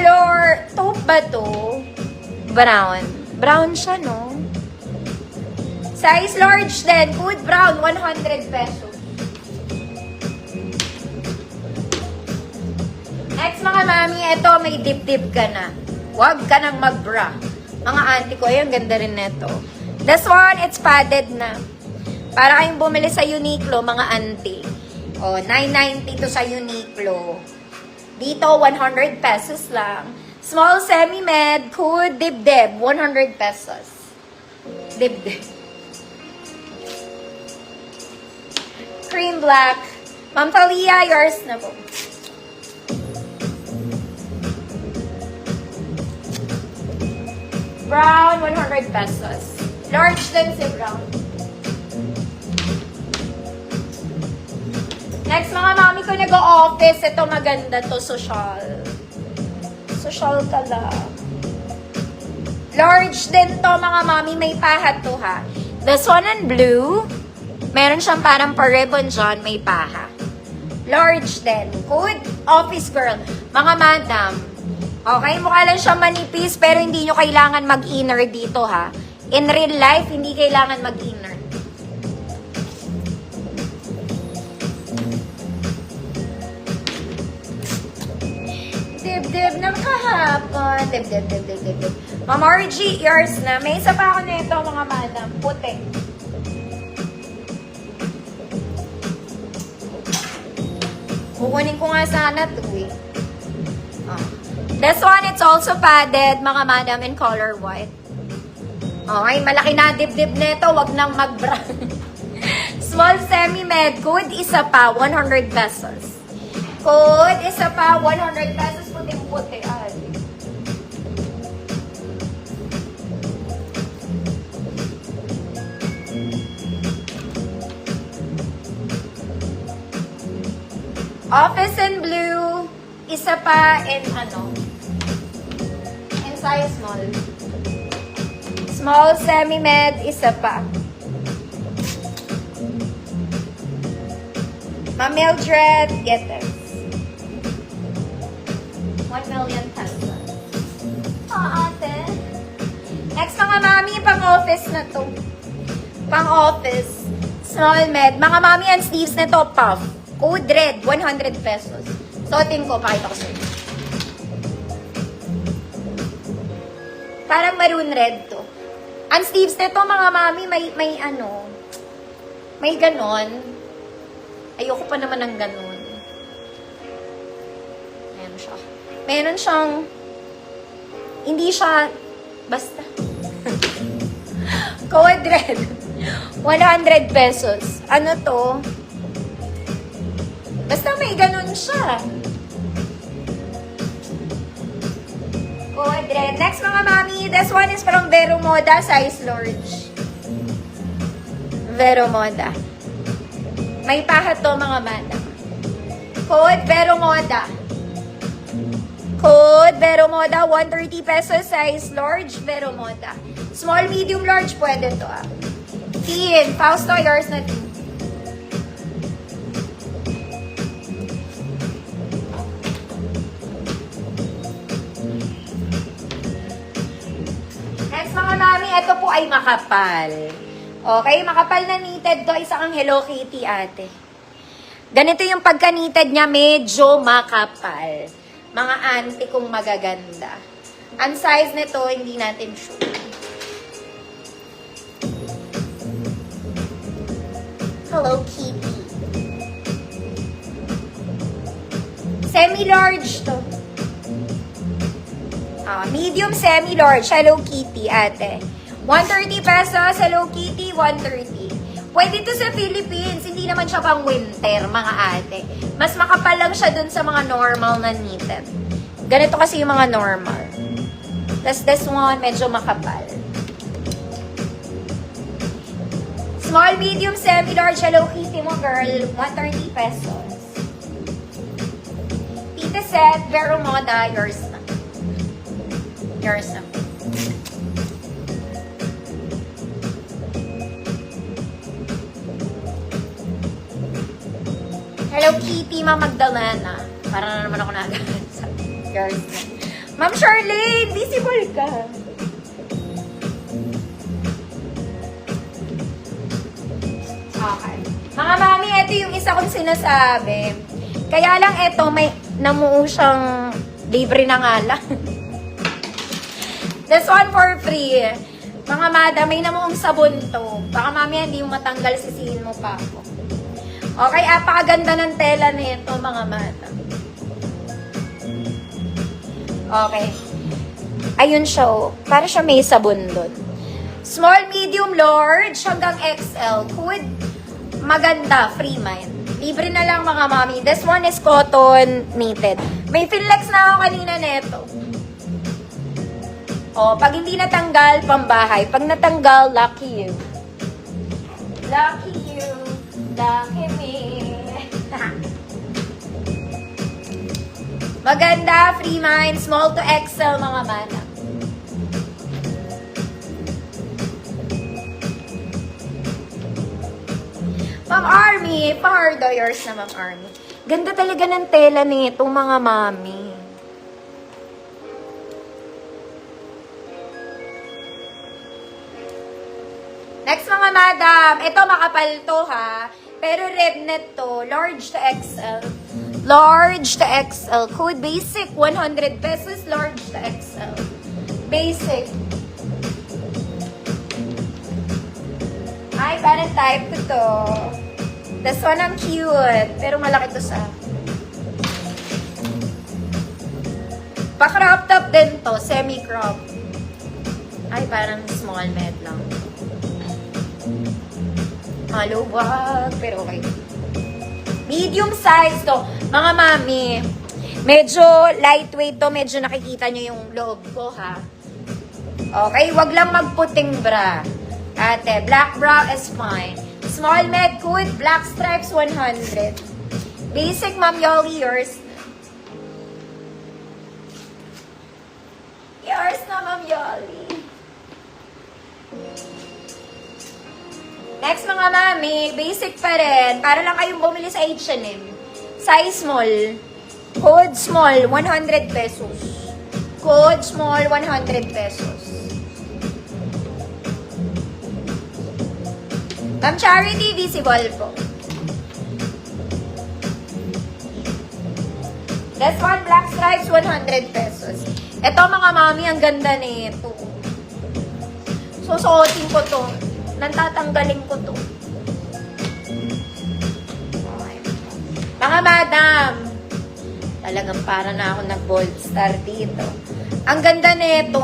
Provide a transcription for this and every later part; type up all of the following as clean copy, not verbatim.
color, taupe ba to? Brown. Brown siya, no? Size large din. Good brown, 100 pesos. Next mga mami, ito may dip-dip ka na. Huwag ka nang mag-bra. Mga auntie ko, ayun, ganda rin neto. This one, it's padded na. Para kayong bumili sa Uniqlo, mga auntie. O, 990 to sa Uniqlo. Dito, 100 pesos lang. Small semi-med, code dib-dib, 100 pesos. Dib-dib. Cream black. Ma'am Talia, yours na po. Brown, 100 pesos. Large din si brown. Next, mga mami ko nag-o-office. Ito maganda to, social. Social ka lang. Large din to, mga mami. May paha to, ha. This one in blue. Meron siyang parang pa-ribbon dyan. May paha. Large din. Good office girl. Mga madam. Okay, mukha lang siya manipis, pero hindi nyo kailangan mag-inner dito, ha. In real life, hindi kailangan mag-inner. Dib-dib ng kahapon. Dib-dib. Ma'am RG, yours na. May isa pa ako na ito, mga madam. Puti. Kukunin ko nga sana ito, eh. This one, it's also padded, mga madam, in color white. Okay, malaki na dib-dib nito. Wag nang mag-bra. Small semi-med. Code isa pa, 100 pesos. Code isa pa, 100 pesos. Puting-puti. Ay. Office in blue. Isa pa in in size small. Small semi-med, isa pa. Ma'am Mildred, get this. 1 million pesos. Ate. Next, mga mami, pang-office na to. Pang-office. Small med. Mga mami, ang sleeves na to, puff. Code red, 100 pesos. Suotin ko, pakita ko sa'yo. Parang maroon red to. Ang sleeves nito, mga mami, may ganon. Ayoko pa naman ng ganon. Ayan siya. Meron siyang, hindi siya, basta. Code red. 100 pesos. Ano to? Basta may ganon siya. Code red. Next, mga mami, this one is from Vero Moda, size large. Vero Moda. May pahat to, mga madam. Code Vero Moda. Code Vero Moda, 130 pesos, size large, Vero Moda. Small, medium, large, pwede to, ah. Teen, Fausto, yours na teen. Mga mami, ito po ay makapal. Okay, makapal na knitted to. Isa kang Hello Kitty, ate. Ganito yung pagka-knitted niya, medyo makapal. Mga auntie kong magaganda. Ang size nito, hindi natin sure. Hello Kitty. Semi-large to. Medium, semi-large, Hello Kitty, ate. 130 pesos, Hello Kitty, 130. Pwede to sa Philippines, hindi naman siya pang winter, mga ate. Mas makapal lang siya dun sa mga normal na knitted. Ganito kasi yung mga normal. Tapos this one, medyo makapal. Small, medium, semi-large, Hello Kitty mo, girl, 130 pesos. Tita set, Vero Moda, yours na. Yours na. Hello Kitty, Ma'am Magdalena. Para na naman ako nagalit sa yours na. Ma'am Shirley, visible ka. Okay. Mga mami, ito yung isa kong sinasabi. Kaya lang ito, may namuo siyang libre na nga lang. This one for free. Mga madam, may namuong sabon to. Baka mami, hindi mo matanggal, sisihin mo pa ako. Okay, apakaganda ng tela nito, mga madam. Okay. Ayun siya, oh. Para siya may sabon doon. Small, medium, large, hanggang XL. Hood, maganda, free mind. Libre na lang mga mami. This one is cotton knitted. May Finlex na ako kanina neto. O, pag hindi natanggal, pambahay. Pag natanggal, lucky you. Lucky you. Lucky me. Maganda, free mind, small to XL mga mana. Ma'am Army, pa-hardo yours na Ma'am Army. Ganda talaga ng tela nitong mga mami. Next mga madam, ito makapal to ha. Pero red net to, large to XL. Large to XL. Code basic, 100 pesos, large to XL. Basic. Ay, parang type ko to. This one ang cute. Pero malaki to sa... Pa-crop top din to. Semi-crop. Ay, parang small med lang. Maluwag. Pero okay. Medium size to. Mga mami, medyo lightweight to. Medyo nakikita nyo yung loob ko, ha? Okay, wag lang magputing bra. Ate, black bra is fine. Small med hood, black stripes, 100. Basic, Ma'am Yoli, yours. Yours na, Ma'am Yoli. Next, mga mami, basic pa rin. Para lang kayong bumili sa H&M. Size small. Code small, 100 pesos. Code small, 100 pesos. Ma'am Charity, visible po. This one, black stripes, 100 pesos. Ito mga mami, ang ganda nito. Susuotin ko to. Nantatanggalin ko to. Okay. Mga madam, talagang para na ako nag-bold star dito. Ang ganda nito.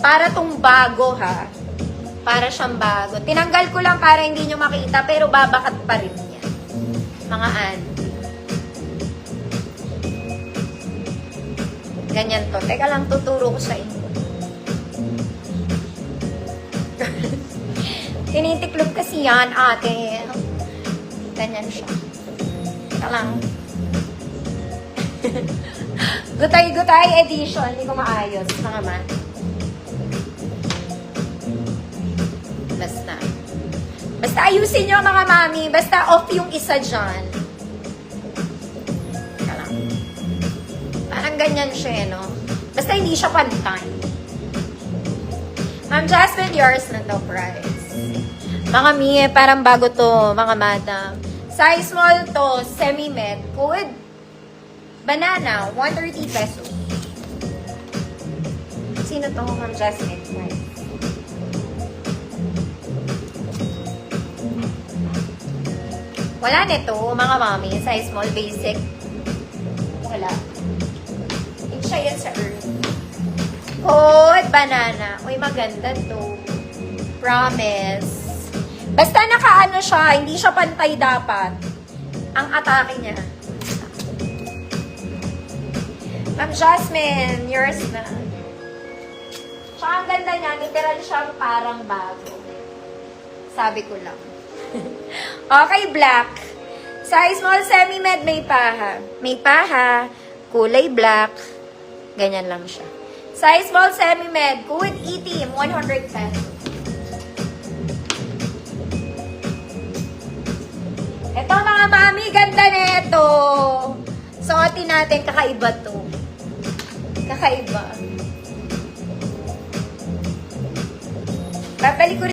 Para tong bago ha. Para siyang bago. Tinanggal ko lang para hindi nyo makita, pero babakat pa rin yan. Mga auntie. Ganyan to. Teka lang, tuturo ko sa inyo. Tinitiklop kasi yan, ate. Ganyan siya. Teka lang. Gutay-gutay edition. Hindi ko maayos, mga man. Basta ayusin nyo mga mami. Basta off yung isa dyan. Parang ganyan siya, no? Basta hindi siya pantay. Ma'am Jasmine, yours na to price. Mga mi, parang bago to, mga madam. Size small to, semi-med. Code banana, 130 pesos. Sino to, Ma'am Jasmine? Price. Wala nito, mga mami. Size small, basic. Wala. Hindi siya yan sa earth. Code banana. Uy, maganda to. Promise. Basta nakaano siya, hindi siya pantay dapat. Ang atake niya. Ma'am Jasmine, yours na. Tsaka ang ganda niya, literal siyang parang bago. Sabi ko lang. Okay, black. Size small, semi-med, may paha. May paha, kulay black. Ganyan lang siya. Size small, semi-med, good itim, 100 pesos. Ito mga mami, ganda na ito. Suotin natin, kakaiba to. Nakaiba. Babalik ko